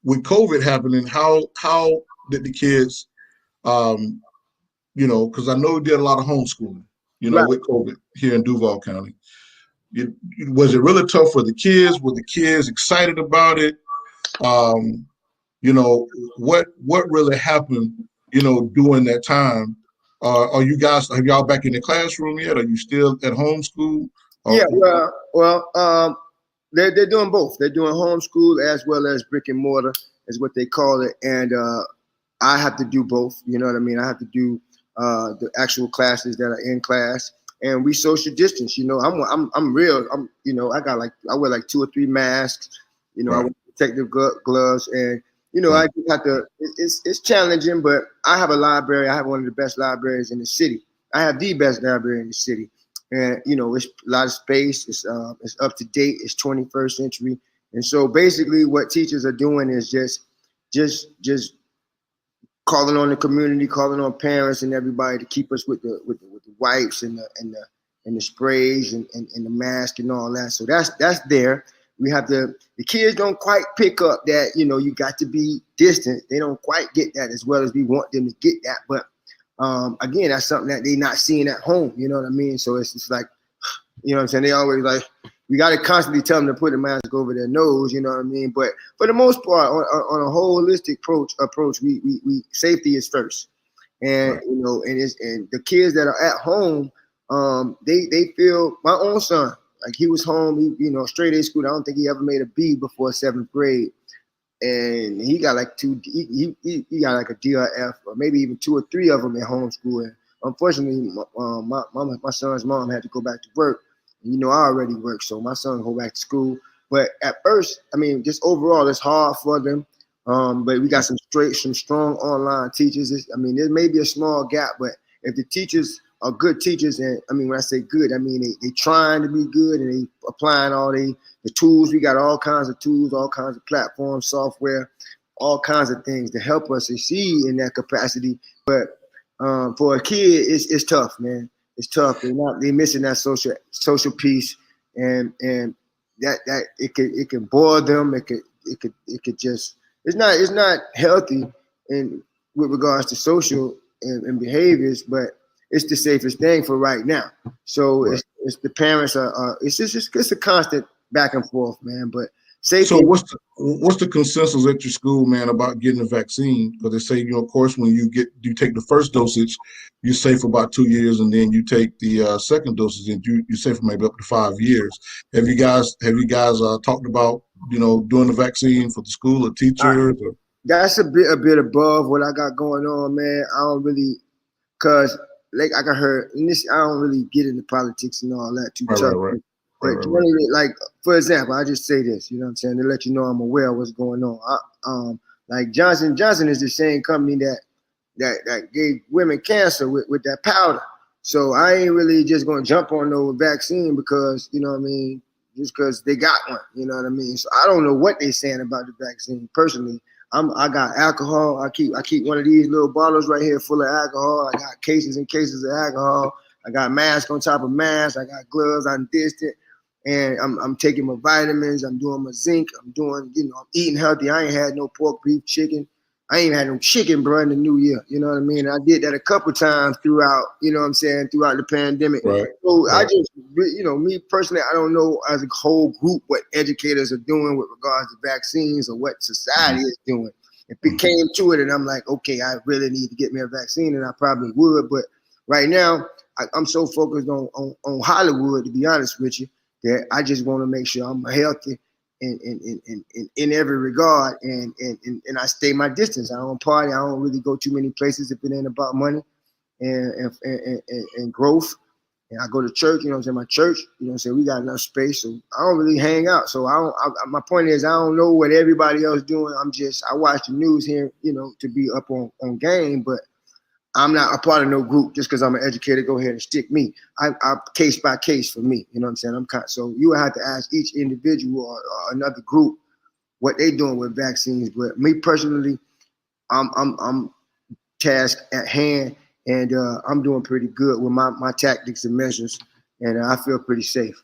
with COVID happening, how did the kids, because I know we did a lot of homeschooling, Right. with COVID here in Duval County. Was it really tough for the kids? Were the kids excited about it? Um, what really happened, during that time? Have y'all back in the classroom yet? Are you still at homeschool? Yeah. They're doing both. They're doing homeschool as well as brick and mortar, is what they call it. And I have to do both. You know what I mean? I have to do the actual classes that are in class, and we social distance. I'm real. I wear like 2 or 3 masks. I Right. wear protective gloves, and Right. I just have to. It's challenging, but I have a library. I have one of the best libraries in the city. I have the best library in the city, and it's a lot of space. It's up to date. It's 21st century, and so basically, what teachers are doing is just calling on the community, calling on parents and everybody to keep us with the wipes and the sprays and the mask and all that. So that's there. We have the kids don't quite pick up that you got to be distant. They don't quite get that as well as we want them to get that. But again, that's something that they're not seeing at home. You know what I mean? So it's just like, what I'm saying? They always like, we got to constantly tell them to put a mask over their nose. You know what I mean? But for the most part, on a holistic approach, we safety is first. And Right. and the kids that are at home, they feel. My own son, like he was home, straight A school. I don't think he ever made a B before 7th grade, and he got like he got like a D or F, or maybe even 2 or 3 of them at homeschool. And unfortunately, my son's mom had to go back to work. And, I already work, so my son go back to school. But at first, I mean, just overall, it's hard for them. But we got some strong online teachers. There may be a small gap, but if the teachers are good teachers, and I mean, when I say good, I mean they trying to be good and they applying all the tools. We got all kinds of tools, all kinds of platforms, software, all kinds of things to help us succeed in that capacity. But for a kid, it's tough, man. It's tough. They're missing that social piece, and that it can bore them. It could just it's not healthy in with regards to social and behaviors, but it's the safest thing for right now. So Right. it's the parents are it's a constant back and forth, man. But safety. So what's the consensus at your school, man, about getting the vaccine? Because they say, of course, when you take the first dosage, you're safe for about 2 years, and then you take the second dosage, and you're safe for maybe up to 5 years. Have you guys talked about doing the vaccine for the school or teachers? Or? That's a bit above what I got going on, man. I don't really, cause like I heard in this, I don't really get into politics and all that too Right, tough. right, right, right, But right, right. generally, like for example, I just say this, you know what I'm saying, to let you know I'm aware of what's going on. Like Johnson is the same company that gave women cancer with that powder. So I ain't really just gonna jump on no vaccine because you know what I mean, just because they got one. You know what I mean. So I don't know what they saying about the vaccine. Personally, I got alcohol. I keep one of these little bottles right here full of alcohol. I got cases and cases of alcohol. I got mask on top of mask. I got gloves. I'm distant. And I'm taking my vitamins. I'm doing my zinc. I'm doing, I'm eating healthy. I ain't had no pork, beef, chicken. I ain't had no chicken, bro, in the new year. You know what I mean? I did that a couple times throughout, throughout the pandemic. Right, So I right. just, me personally, I don't know as a whole group what educators are doing with regards to vaccines or what society is doing. If it Mm-hmm. came to it and I'm like, okay, I really need to get me a vaccine, and I probably would. But right now, I'm so focused on Hollywood, to be honest with you, that I just want to make sure I'm healthy in every regard, and I stay my distance. I don't party. I don't really go too many places if it ain't about money and growth. And I go to church, my church, we got enough space, so I don't really hang out. So my point is, I don't know what everybody else doing. I watch the news here, to be up on game, but I'm not a part of no group just because I'm an educator. Go ahead and stick me. I case by case for me. You know what I'm saying? So you would have to ask each individual or another group what they doing with vaccines. But me personally, I'm tasked at hand, and I'm doing pretty good with my tactics and measures, and I feel pretty safe.